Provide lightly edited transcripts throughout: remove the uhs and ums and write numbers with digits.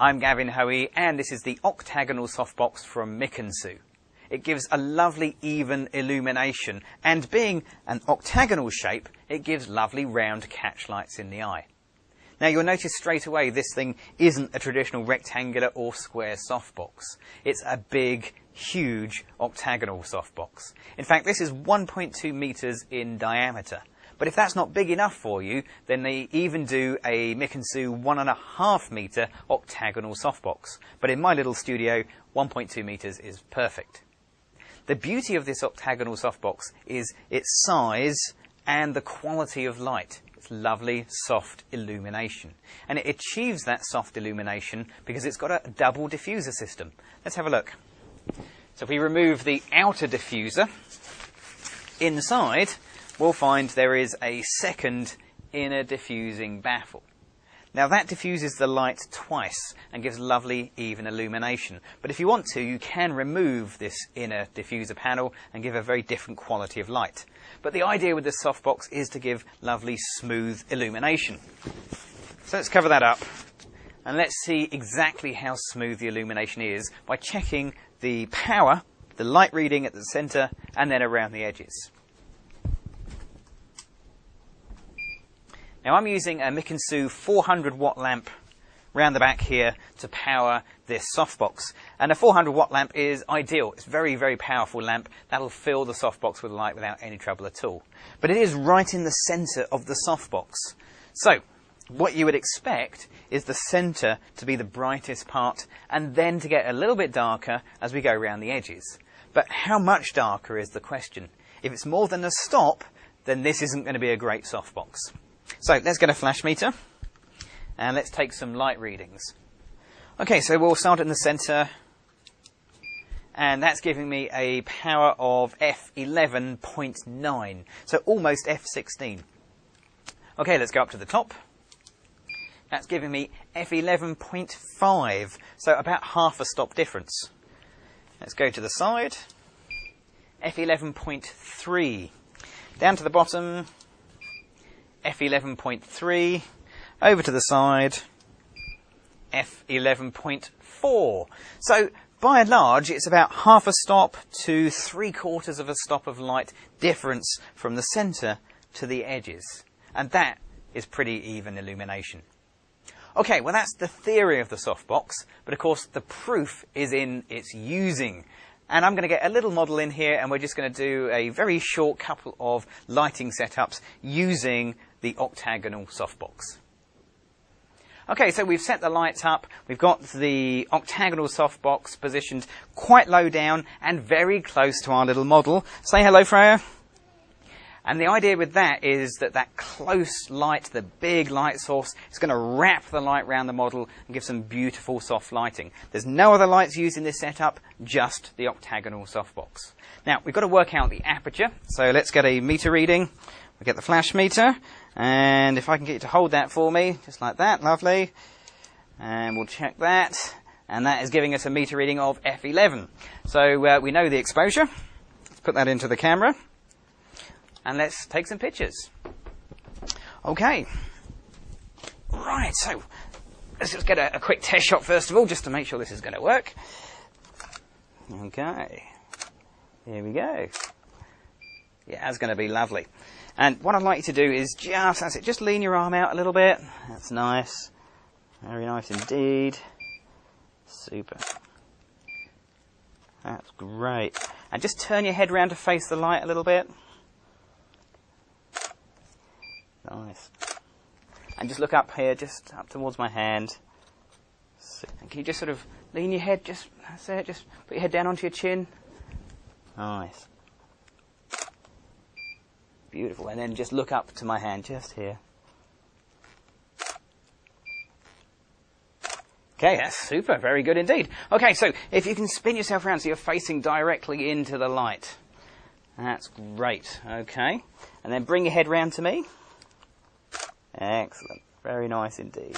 I'm Gavin Hoey, and this is the octagonal softbox from Mikensu. It gives a lovely even illumination, and being an octagonal shape, it gives lovely round catch lights in the eye. Now you'll notice straight away this thing isn't a traditional rectangular or square softbox. It's a big, huge octagonal softbox. In fact, this is 1.2 meters in diameter. But if that's not big enough for you, then they even do a Mikensu 1.5 meter octagonal softbox. But in my little studio, 1.2 meters is perfect. The beauty of this octagonal softbox is its size and the quality of light. It's lovely, soft illumination. And it achieves that soft illumination because it's got a double diffuser system. Let's have a look. So if we remove the outer diffuser, inside we'll find there is a second inner diffusing baffle. Now that diffuses the light twice and gives lovely even illumination. But if you want to, you can remove this inner diffuser panel and give a very different quality of light. But the idea with this softbox is to give lovely smooth illumination. So let's cover that up and let's see exactly how smooth the illumination is by checking the power, the light reading at the center and then around the edges. Now I'm using a Mikensu 400 watt lamp round the back here to power this softbox. And a 400 watt lamp is ideal. It's a very, very powerful lamp. That'll fill the softbox with light without any trouble at all. But it is right in the center of the softbox. So what you would expect is the center to be the brightest part and then to get a little bit darker as we go around the edges. But how much darker is the question? If it's more than a stop, then this isn't going to be a great softbox. So let's get a flash meter and let's take some light readings. Okay, so we'll start in the center and that's giving me a power of f11.9, so almost f16. Okay, let's go up to the top. That's giving me f11.5, so about half a stop difference. Let's go to the side, f11.3. Down to the bottom, f11.3, over to the side, f11.4. So by and large, it's about half a stop to 3/4 of a stop of light difference from the center to the edges. And that is pretty even illumination. Okay, well that's the theory of the softbox, but of course the proof is in its using. And I'm going to get a little model in here and we're just going to do a very short couple of lighting setups using the octagonal softbox. Okay, so we've set the lights up. We've got the octagonal softbox positioned quite low down and very close to our little model. Say hello, Freya. And the idea with that is that that close light, the big light source, is going to wrap the light around the model and give some beautiful soft lighting. There's no other lights used in this setup, just the octagonal softbox. Now, we've got to work out the aperture, so let's get a meter reading. We'll get the flash meter, and if I can get you to hold that for me, just like that, lovely. And we'll check that, and that is giving us a meter reading of f11. So we know the exposure. Let's put that into the camera. And let's take some pictures. Okay. Right, so let's just get a quick test shot first of all, just to make sure this is going to work. Okay. Here we go. Yeah, that's going to be lovely. And what I'd like you to do is just lean your arm out a little bit. That's nice. Very nice indeed. Super. That's great. And just turn your head round to face the light a little bit. Nice. And just look up here, just up towards my hand. And can you just sort of lean your head, that's it, just put your head down onto your chin. Nice. Beautiful. And then just look up to my hand, just here. Okay, that's super. Very good indeed. Okay, so if you can spin yourself around so you're facing directly into the light. That's great. Okay. And then bring your head round to me. Excellent. Very nice indeed.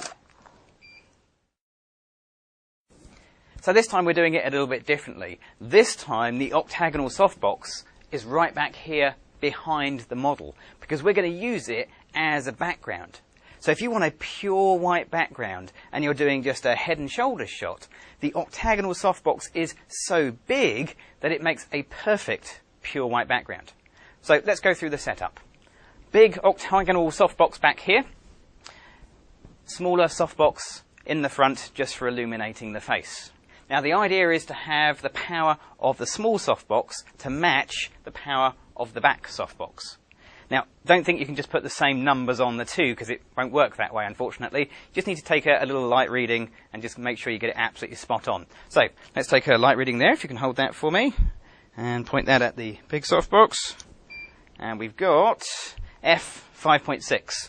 So this time we're doing it a little bit differently. This time the octagonal softbox is right back here behind the model because we're going to use it as a background. So if you want a pure white background and you're doing just a head and shoulders shot, the octagonal softbox is so big that it makes a perfect pure white background. So let's go through the setup. Big octagonal softbox back here. Smaller softbox in the front just for illuminating the face. Now the idea is to have the power of the small softbox to match the power of the back softbox. Now, don't think you can just put the same numbers on the two, because it won't work that way, unfortunately. You just need to take a little light reading and just make sure you get it absolutely spot on. So, let's take a light reading there, if you can hold that for me, and point that at the big softbox. And we've got f 5.6.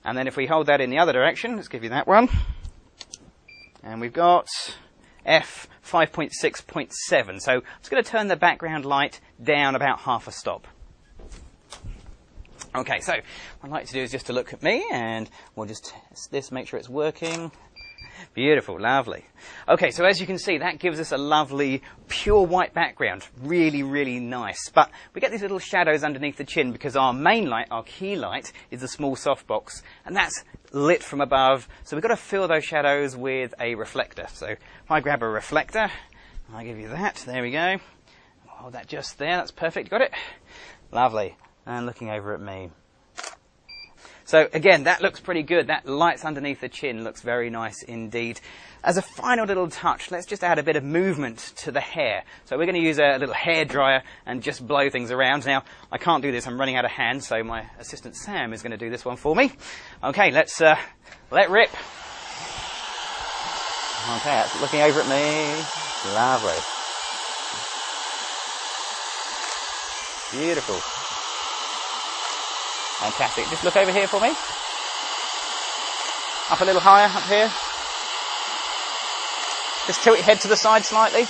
And then if we hold that in the other direction, let's give you that one. And we've got f 5.6.7. So, I'm just going to turn the background light down about half a stop. Okay, so what I'd like to do is just to look at me, and we'll just test this, make sure it's working. Beautiful, lovely. Okay, so as you can see, that gives us a lovely pure white background. Really, really nice. But we get these little shadows underneath the chin because our main light, our key light, is the small softbox, and that's lit from above. So we've got to fill those shadows with a reflector. So if I grab a reflector, I'll give you that. There we go. Hold that just there. That's perfect. Got it? Lovely. And looking over at me. So again, that looks pretty good. That lights underneath the chin looks very nice indeed. As a final little touch, let's just add a bit of movement to the hair. So we're going to use a little hair dryer and just blow things around. Now, I can't do this. I'm running out of hands, so my assistant Sam is going to do this one for me. Okay, let's let rip. Okay, that's looking over at me. Lovely. Beautiful. Fantastic. Just look over here for me. Up a little higher, up here. Just tilt your head to the side slightly.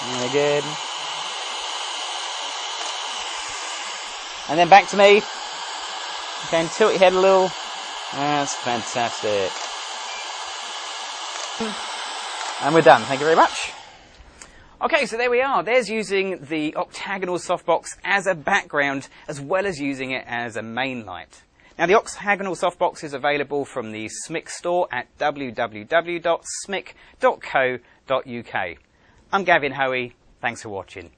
Very good. And then back to me. Okay, and tilt your head a little. That's fantastic. And we're done. Thank you very much. Okay, so there we are. There's using the octagonal softbox as a background as well as using it as a main light. Now the octagonal softbox is available from the SMIC store at www.smic.co.uk. I'm Gavin Hoey. Thanks for watching.